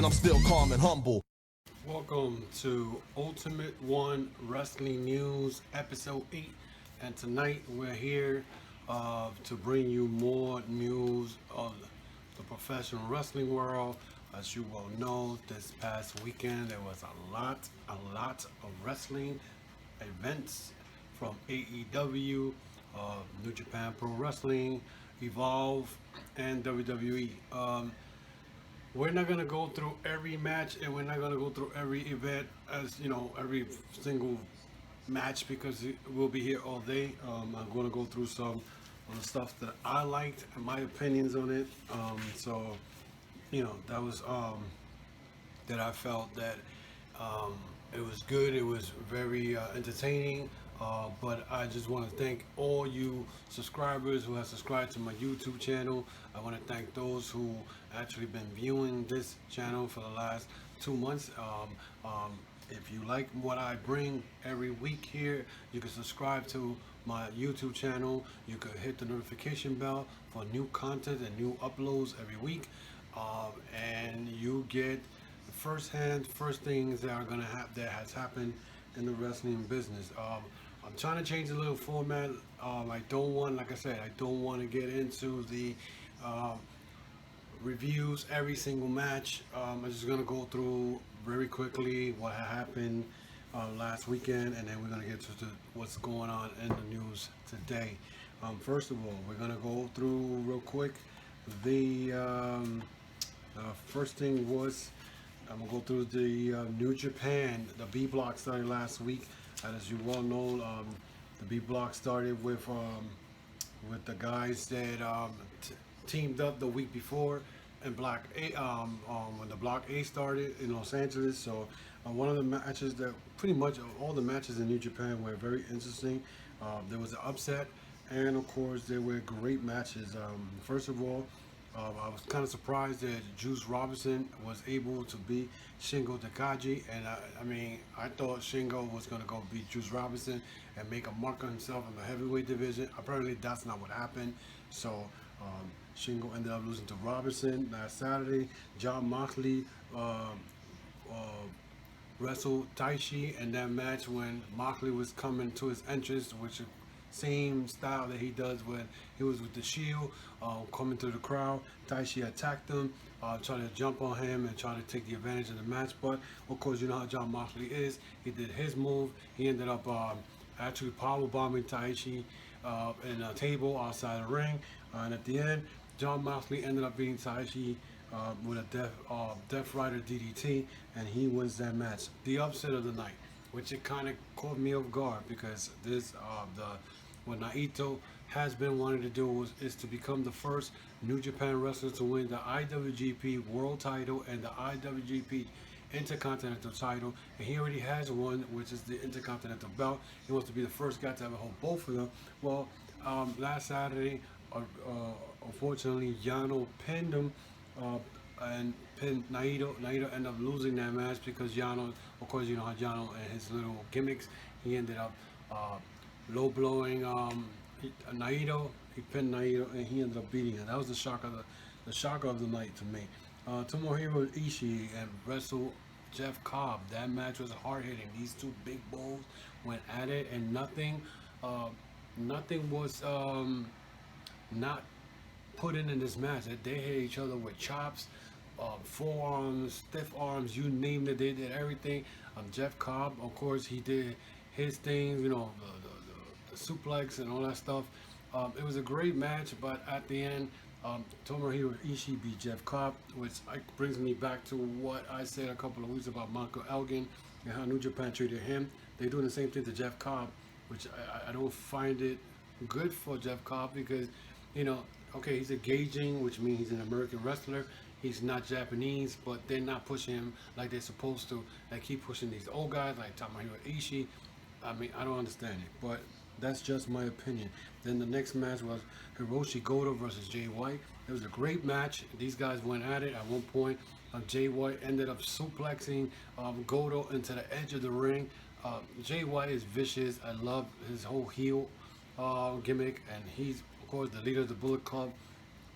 I'm still calm and humble. Welcome to Ultimate One Wrestling News, Episode 8. And tonight we're here to bring you more news of the professional wrestling world. As you well know, this past weekend there was a lot of wrestling events from AEW, New Japan Pro Wrestling, Evolve, and WWE. We're not gonna go through every match, and we're not gonna go through every event, as you know, every single match, because we'll be here all day. I'm gonna go through some of the stuff that I liked and my opinions on it. So that was that I felt that um, it was good. It was very entertaining. But I just want to thank all you subscribers who have subscribed to my YouTube channel. I want to thank those who actually been viewing this channel for the last 2 months. If you like what I bring every week here, you can subscribe to my YouTube channel. You can hit the notification bell for new content and new uploads every week. And you get first things that are gonna that has happened in the wrestling business. I'm trying to change a little format. I don't want, like I said, I don't want to get into the uh, reviews every single match. I'm just gonna go through very quickly what happened last weekend, and then we're gonna get to what's going on in the news today. First of all, we're gonna go through real quick the first thing was I'm gonna go through the New Japan. The B block started last week, and as you well know, the B block started with the guys that teamed up the week before in Block A. When the Block A started in Los Angeles, so one of the matches that pretty much all the matches in New Japan were very interesting. There was an upset, and of course there were great matches. First of all, I was kind of surprised that Juice Robinson was able to beat Shingo Takagi, and I thought Shingo was going to go beat Juice Robinson and make a mark on himself in the heavyweight division. Apparently, that's not what happened. So Shingo ended up losing to Robinson last Saturday. John Moxley wrestled Taichi in that match when Moxley was coming to his entrance, which same style that he does when he was with the Shield, coming through the crowd. Taichi attacked him, trying to jump on him and trying to take the advantage of the match. But of course, you know how John Moxley is. He did his move. He ended up actually power bombing Taichi in a table outside the ring. And at the end, John Moxley ended up beating Taichi with a Death Rider DDT, and he wins that match. The upset of the night, which it kind of caught me off guard, because this what Naito has been wanting to do is to become the first New Japan wrestler to win the IWGP World Title and the IWGP Intercontinental Title, and he already has one, which is the Intercontinental Belt. He wants to be the first guy to ever hold both of them. Well, last Saturday, unfortunately, Yano pinned him and pinned Naito. Naito ended up losing that match because Yano, of course, you know how Yano and his little gimmicks, he ended up low blowing Naito. He pinned Naito and he ended up beating him. That was the shocker of the night to me. Tomohiro Ishii and wrestled Jeff Cobb. That match was hard hitting. These two big bulls went at it, and nothing was not put in this match. They hit each other with chops, forearms, stiff arms, you name it. They did everything. Jeff Cobb, of course, he did his thing, the suplex and all that stuff. It was a great match, but at the end, Tomohiro Ishii beat Jeff Cobb, which brings me back to what I said a couple of weeks about Marco Elgin and how New Japan treated him. They're doing the same thing to Jeff Cobb, which I don't find it good for Jeff Cobb, because, okay, he's engaging, which means he's an American wrestler. He's not Japanese, but they're not pushing him like they're supposed to. They keep pushing these old guys like Tomohiro Ishii. I don't understand it, but that's just my opinion. Then the next match was Hiroshi Goto versus Jay White. It was a great match. These guys went at it. At one point, Jay White ended up suplexing Goto into the edge of the ring. Jay White is vicious. I love his whole heel gimmick, and he's, of course, the leader of the Bullet Club.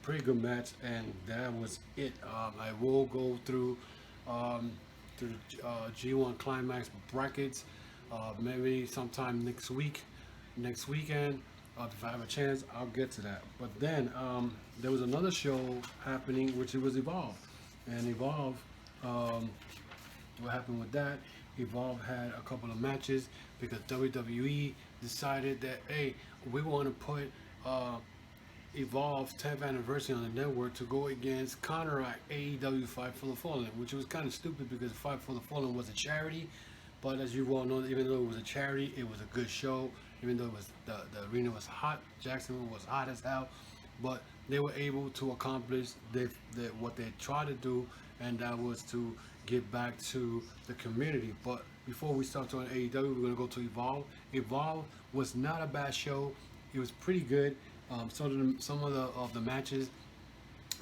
Pretty good match, and that was it. I will go through to the G1 Climax brackets. Maybe sometime next weekend. If I have a chance, I'll get to that. But then there was another show happening, which it was Evolve, and Evolve. Um, what happened with that? Evolve had a couple of matches because WWE decided that hey, we want to put Evolve's 10th anniversary on the network to go against counteract AEW Fight for the Fallen, which was kind of stupid because Fight for the Fallen was a charity. But as you all know, even though it was a charity, it was a good show. Even though it was the arena was hot, Jacksonville was hot as hell, but they were able to accomplish what they tried to do, and that was to get back to the community. But before we start talking AEW, we're gonna go to Evolve. Evolve was not a bad show. It was pretty good. Some of the matches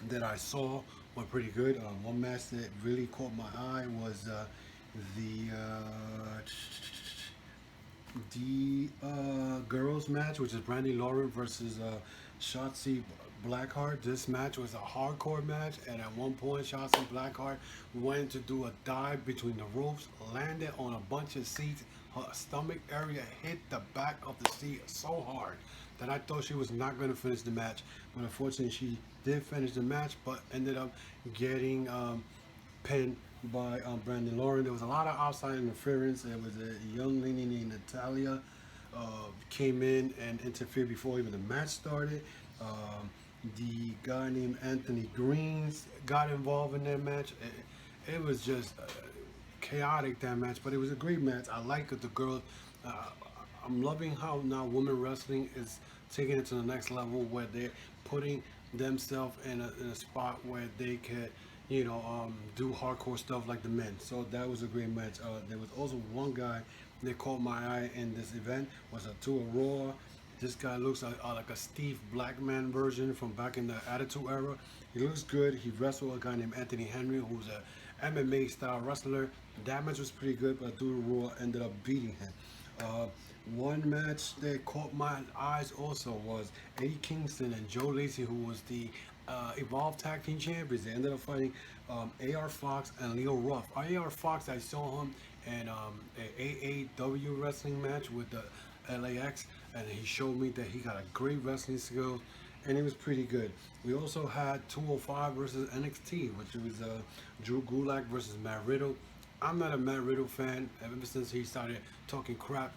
that I saw were pretty good. One match that really caught my eye was the girls match, which is Brandy Lauren versus Shotzi Blackheart. This match was a hardcore match, and at one point, Shotzi Blackheart went to do a dive between the ropes, landed on a bunch of seats. Her stomach area hit the back of the seat so hard that I thought she was not going to finish the match. But unfortunately, she did finish the match, but ended up getting pinned by Brandon Lauren. There was a lot of outside interference. There was a young lady named Natalia came in and interfered before even the match started. The guy named Anthony Greens got involved in that match. It was just chaotic, that match, but it was a great match. I like the girls. Uh, I'm loving how now women wrestling is taking it to the next level where they're putting themselves in a spot where they could, do hardcore stuff like the men. So that was a great match. There was also one guy that caught my eye in this event was Atua Roa. This guy looks like a Steve Blackman version from back in the Attitude Era. He looks good. He wrestled a guy named Anthony Henry, who's a MMA style wrestler. That match was pretty good, but Atua Roa ended up beating him. One match that caught my eyes also was Eddie Kingston and Joe Lacey, who was the Evolve Tag Team Champions. They ended up fighting AR Fox and Leo Ruff. AR Fox, I saw him in an AAW wrestling match with the LAX, and he showed me that he got a great wrestling skills, and it was pretty good. We also had 205 versus NXT, which was Drew Gulak versus Matt Riddle. I'm not a Matt Riddle fan. Ever since he started talking crap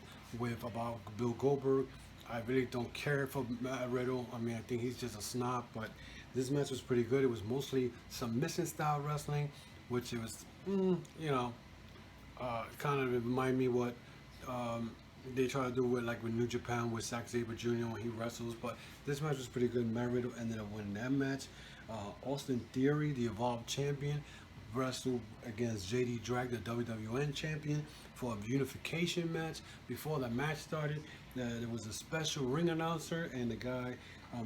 about Bill Goldberg, I really don't care for Matt Riddle. I mean, I think he's just a snob, but this match was pretty good. It was mostly submission style wrestling, which it was, kind of remind me what they try to do with New Japan with Zack Sabre Jr. when he wrestles. But this match was pretty good. Matt Riddle ended up winning that match. Austin Theory, the Evolved champion, wrestled against JD Drag, the WWN champion, for a unification match. Before the match started, there was a special ring announcer, and the guy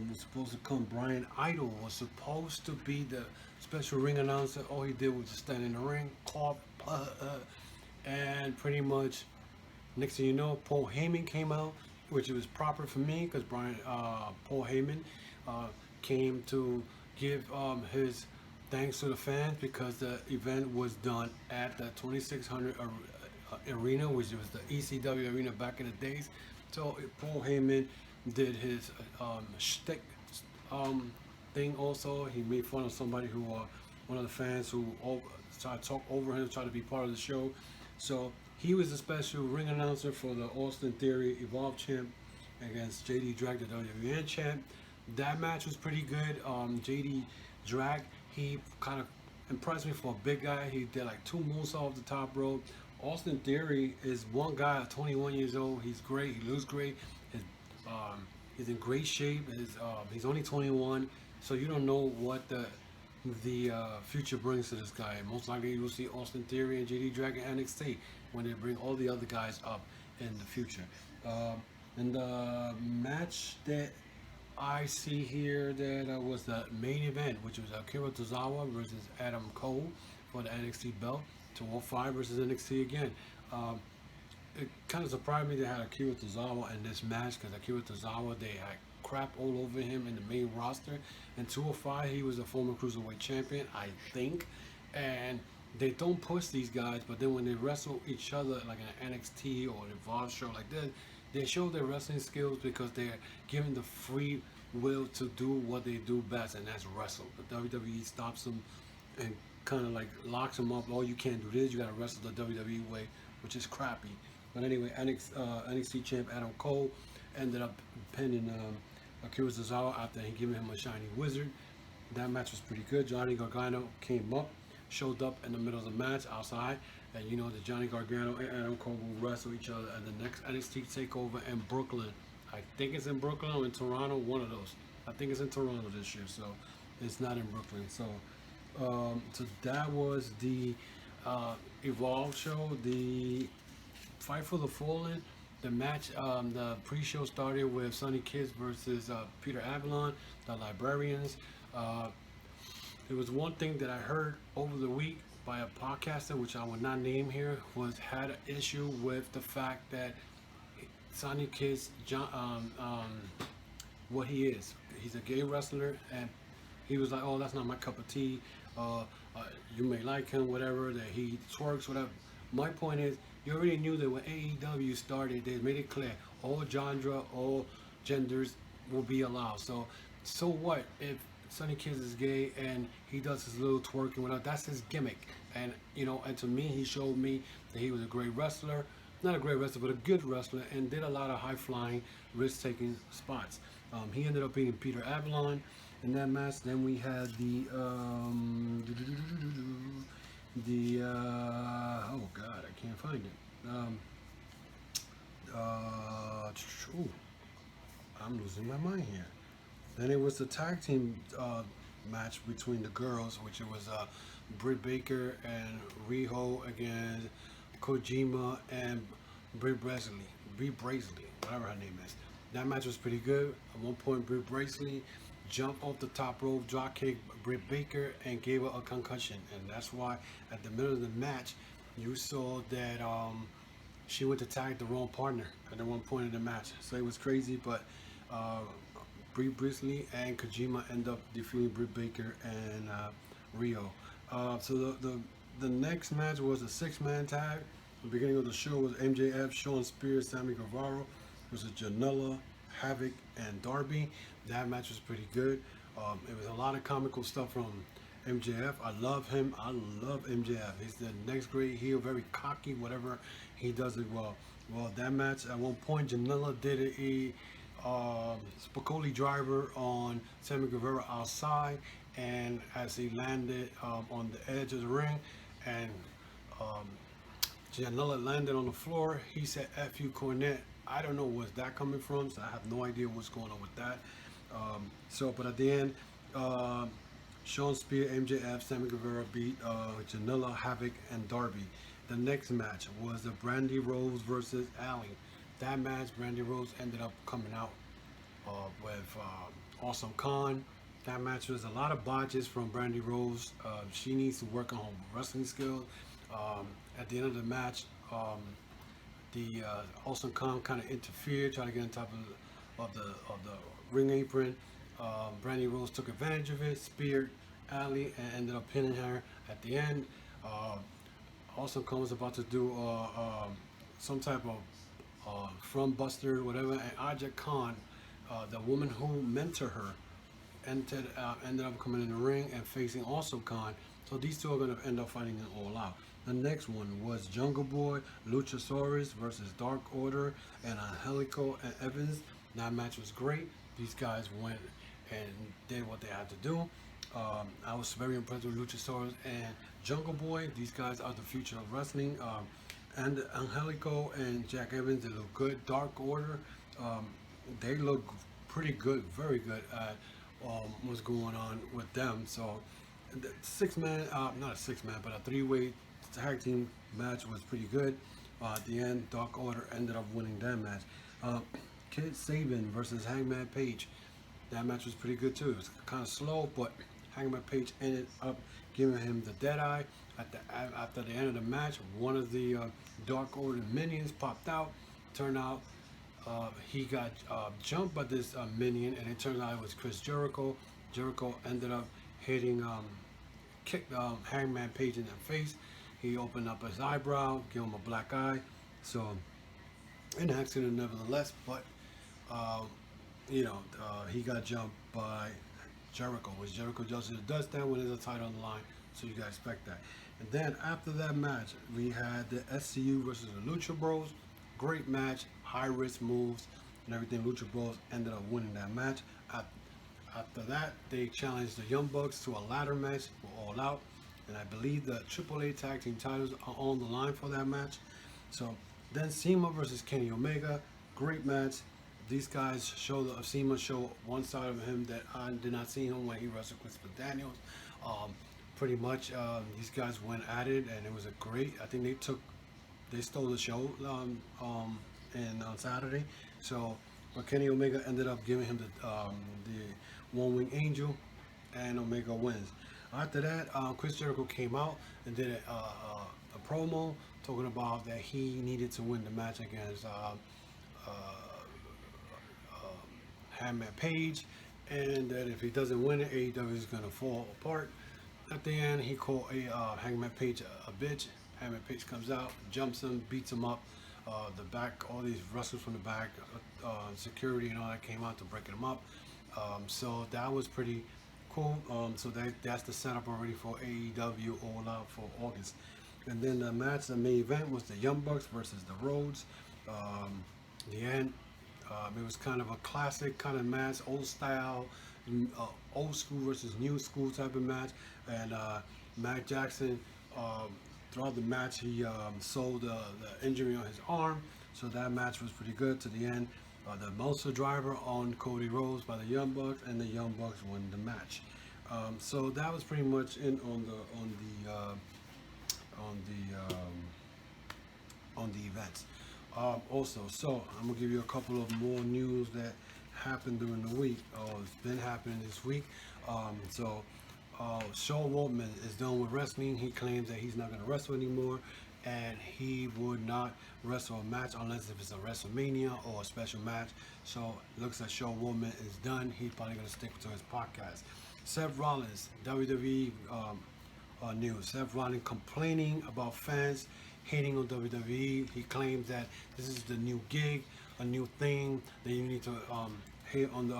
was supposed to come. Brian Idol was supposed to be the special ring announcer. All he did was just stand in the ring, cough, and pretty much next thing you know, Paul Heyman came out, which was proper for me because Paul Heyman came to give his thanks to the fans because the event was done at the 2600 arena, which was the ECW arena back in the days. So Paul Heyman did his shtick thing also. He made fun of somebody who, one of the fans who tried to talk over him, tried to be part of the show. So he was a special ring announcer for the Austin Theory Evolve champ against JD Drag, the WWN champ. That match was pretty good. JD Drag, he kind of impressed me for a big guy. He did like 2 moves off the top rope. Austin Theory is one guy at 21 years old. He's great. He looks great. He's in great shape. He's only 21, so you don't know what the future brings to this guy. Most likely you will see Austin Theory and JD Dragon NXT when they bring all the other guys up in the future. And the match that I see here that was the main event, which was Akira Tozawa versus Adam Cole for the NXT belt. 205 versus NXT again. It kind of surprised me they had Akira Tozawa in this match because Akira Tozawa, they had crap all over him in the main roster. In 205, he was a former cruiserweight champion, I think, and they don't push these guys, but then when they wrestle each other, like an NXT or an Evolve show like this, they show their wrestling skills because they're given the free will to do what they do best, and that's wrestle. But WWE stops them and kind of like locks them up. Oh, you can't do this. You got to wrestle the WWE way, which is crappy. But anyway, NXT champ Adam Cole ended up pinning Akira Tozawa after he giving him a shiny wizard. That match was pretty good. Johnny Gargano came up, showed up in the middle of the match outside, and you know that Johnny Gargano and Adam Cole will wrestle each other at the next NXT takeover in Brooklyn. I think it's in Brooklyn or in Toronto, one of those. I think it's in Toronto this year, so it's not in Brooklyn. So that was the Evolve show, the Fight for the Fallen. The match, the pre-show started with Sonny Kiss versus Peter Avalon, the Librarians. There was one thing that I heard over the week by a podcaster, which I will not name here, had an issue with the fact that Sonny Kiss, what he is, he's a gay wrestler, and he was like, "Oh, that's not my cup of tea. You may like him, whatever. That he twerks, whatever." My point is, you already knew that when AEW started, they made it clear all genre, all genders will be allowed. So what if Sonny Kiss is gay and he does his little twerking without? That's his gimmick. And you know, and to me, he showed me that he was a great wrestler, not a great wrestler, but a good wrestler, and did a lot of high flying, risk taking spots. He ended up beating Peter Avalon in that match. Then we had oh god, I can't find it. Ooh, I'm losing my mind here. Then it was the tag team match between the girls, which it was Britt Baker and Riho against Kojima and Brie Braisley, whatever her name is. That match was pretty good. At one point, Brie Braisley jumped off the top rope, drop kicked Britt Baker, and gave her a concussion. And that's why at the middle of the match, you saw that she went to tag the wrong partner at one point in the match. So it was crazy, but Brie Braisley and Kojima end up defeating Britt Baker and Rio. So the next match was a 6-man tag. The beginning of the show was MJF, Sean Spears, Sammy Guevara versus Janela, Havoc, and Darby. That match was pretty good. It was a lot of comical stuff from MJF. I love him. I love MJF. He's the next great heel, very cocky, whatever he does it well. Well, that match, at one point, Janela did a Spicoli driver on Sammy Guevara outside, and as he landed on the edge of the ring, and Janela landed on the floor, he said, "F you, Cornette." I don't know where's that coming from, so I have no idea what's going on with that. But at the end, Sean Spears, MJF, Sammy Guevara beat Janela, Havoc, and Darby. The next match was the Brandy Rose versus Allie. That match, Brandy Rose ended up coming out with Awesome Khan. That match was a lot of botches from Brandy Rose. She needs to work on her wrestling skills. At the end of the match, the Awesome Khan kind of interfered, tried to get on top of the ring apron. Brandy Rose took advantage of it, speared Allie, and ended up pinning her at the end. Awesome Khan was about to do some type of front buster, whatever, and Aja Khan, the woman who mentored her, ended up coming in the ring and facing Awesome Khan. So these two are going to end up fighting it all out. The next one was Jungle Boy, Luchasaurus versus Dark Order and Angelico and Evans. That match was great. These guys went and did what they had to do. I was very impressed with Luchasaurus and Jungle Boy. These guys are the future of wrestling. And Angelico and Jack Evans, they look good. Dark Order, they look pretty good, very good at what's going on with them. So the 6-man, not a 6-man, but a 3-way tag team match was pretty good. At the end, Dark Order ended up winning that match. Kid Saban versus Hangman Page. That match was pretty good too. It was kind of slow, but Hangman Page ended up giving him the dead eye. After the end of the match, one of the Dark Order minions popped out. Turned out he got jumped by this minion, and it turned out it was Chris Jericho. Jericho ended up hitting kicked Hangman Page in the face. He opened up his eyebrow, gave him a black eye. So, an accident nevertheless, but he got jumped by Jericho, which Jericho does that when there's a title on the line, so you gotta expect that. And then after that match, we had the SCU versus the Lucha Bros. Great match, high risk moves and everything. Lucha Bros ended up winning that match. After that, they challenged the Young Bucks to a ladder match for All Out, and I believe the AAA Tag Team titles are on the line for that match. So then CIMA versus Kenny Omega, great match. These guys CIMA showed one side of him that I did not see him when he wrestled Christopher Daniels. Pretty much, these guys went at it, and it was a great. I think they stole the show and on Saturday. So, but Kenny Omega ended up giving him the One Wing Angel, and Omega wins. After that, Chris Jericho came out and did a promo talking about that he needed to win the match against Hangman Page, and that if he doesn't win it, AEW is going to fall apart. At the end, he called Hangman Page a bitch. Hangman Page comes out, jumps him, beats him up. The back, all these wrestlers from the back, security and all that came out to break him up. So that was pretty cool. So that's the setup already for AEW All Out for August. And then the match, the main event was the Young Bucks versus the Rhodes. The end. It was kind of a classic kind of match, old style, old school versus new school type of match. And Matt Jackson, throughout the match, he sold the injury on his arm. So that match was pretty good to the end. The Monster Driver on Cody Rhodes by the Young Bucks, and the Young Bucks won the match. So that was pretty much on the events. Also, so I'm gonna give you a couple of more news that happened during the week. It's been happening this week. Shawn Waltman is done with wrestling. He claims that he's not gonna wrestle anymore, and he would not wrestle a match unless if it's a WrestleMania or a special match. So it looks like Shawn Waltman is done. He's probably gonna stick to his podcast. Seth Rollins, WWE news. Seth Rollins complaining about fans hating on WWE. He claims that this is the new gig, a new thing that you need to hate on the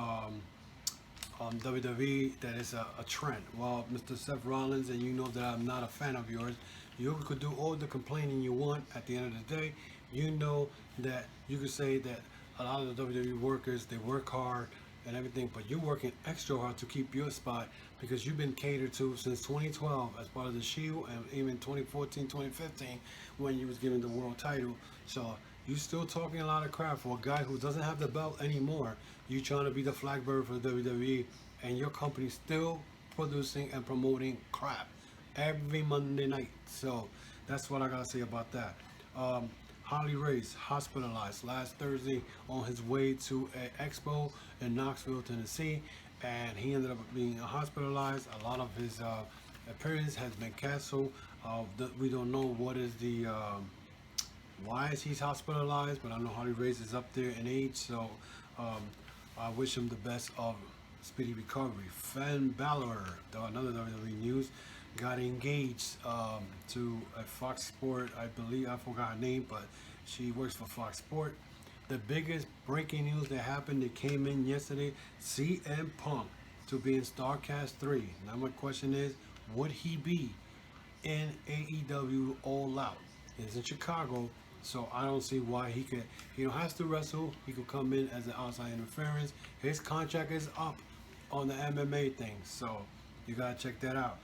WWE, that is a trend. Well, Mr. Seth Rollins, and you know that I'm not a fan of yours. You could do all the complaining you want. At the end of the day, you know that you could say that a lot of the WWE workers, they work hard and everything, but you're working extra hard to keep your spot because you've been catered to since 2012 as part of the Shield, and even 2014, 2015 when you was given the world title. So you still talking a lot of crap for a guy who doesn't have the belt anymore. You trying to be the flag bearer for the WWE, and your company still producing and promoting crap every Monday night. So that's what I gotta say about that. Harley Race hospitalized last Thursday on his way to an expo in Knoxville, Tennessee, and he ended up being hospitalized. A lot of his appearance has been canceled. We don't know what is the why is he's hospitalized, but I know Harley Race is up there in age, so I wish him the best of speedy recovery. Finn Balor, another WWE news, got engaged to a Fox Sport. I believe, I forgot her name, but she works for Fox Sport. The biggest breaking news that happened that came in yesterday: CM Punk to be in Starcast 3. Now my question is, would he be in AEW All Out? It's in Chicago, so I don't see why he could. He don't have to wrestle. He could come in as an outside interference. His contract is up on the MMA thing, so you gotta check that out.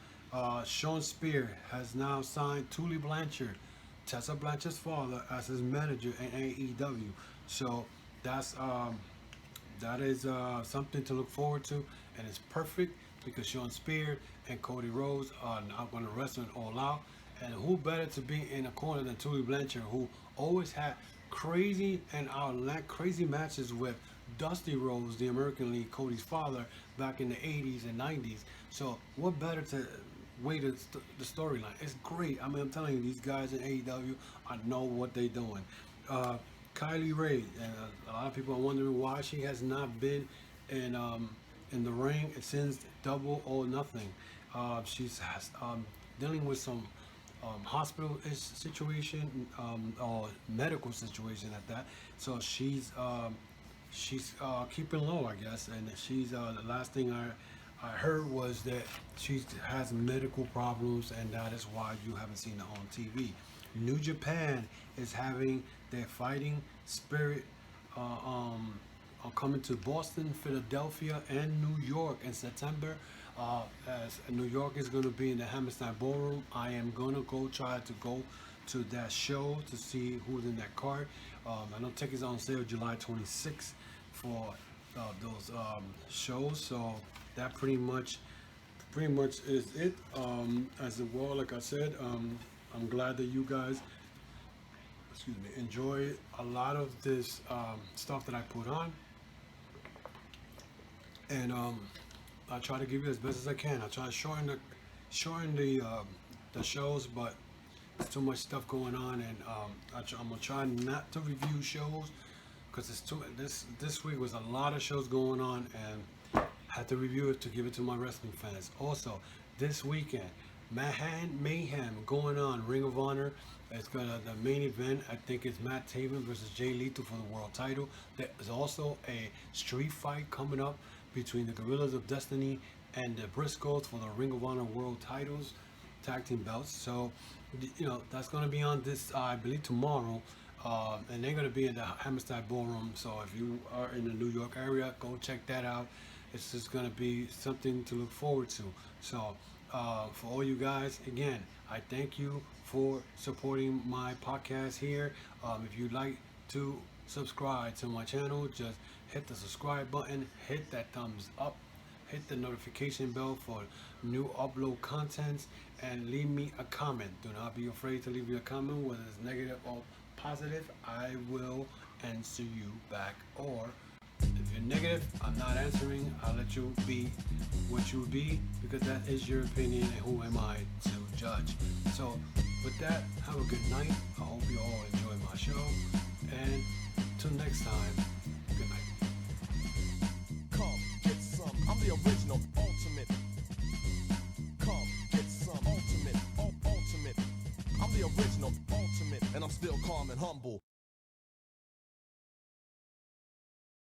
Sean Spear has now signed Tully Blanchard, Tessa Blanchard's father, as his manager in AEW. So that is something to look forward to, and it's perfect because Sean Spear and Cody Rhodes are not going to wrestle All Out. And who better to be in a corner than Tully Blanchard, who always had crazy matches with Dusty Rhodes, the American League, Cody's father, back in the 80s and 90s. So what better to way to the storyline? It's great. I mean, I'm telling you, these guys in AEW, I know what they're doing. Kylie Ray, and a lot of people are wondering why she has not been in the ring since Double or Nothing. She's dealing with some hospital situation or medical situation at that. So she's keeping low, I guess, and she's the last thing I heard was that she has medical problems, and that is why you haven't seen her on TV. New Japan is having their fighting spirit uh, um, coming to Boston, Philadelphia, and New York in September. As New York is going to be in the Hammerstein Ballroom, I am going to go try to go to that show to see who's in that card. I know tickets are on sale July 26th for those shows, so that pretty much is it. As well, like I said, I'm glad that you guys, excuse me, enjoy a lot of this stuff that I put on, and I try to give you as best as I can. I try to shorten the shows, but there's too much stuff going on, and I'm gonna try not to review shows because it's too. This week was a lot of shows going on, and I had to review it to give it to my wrestling fans. Also, this weekend, Manhattan Mayhem going on. Ring of Honor. It's got the main event. I think it's Matt Taven versus Jay Lethal for the world title. There's also a street fight coming up between the Guerrillas of Destiny and the Briscoes for the Ring of Honor world titles, tag team belts. So, that's going to be on this, I believe, tomorrow. And they're going to be in the Hammerstein Ballroom. So if you are in the New York area, go check that out. It's just going to be something to look forward to. So for all you guys, again, I thank you for supporting my podcast here. If you'd like to subscribe to my channel, just hit the subscribe button, hit that thumbs up, hit the notification bell for new upload contents, and leave me a comment. Do not be afraid to leave me a comment, whether it's negative or positive. I will answer you back. Or if you're negative, I'm not answering. I'll let you be what you be, because that is your opinion, and who am I to judge? So with that, have a good night. I hope you all enjoy my show, and till next time, good night. Come get some. I'm the original ultimate. Come get some ultimate. I'm the original ultimate, and I'm still calm and humble.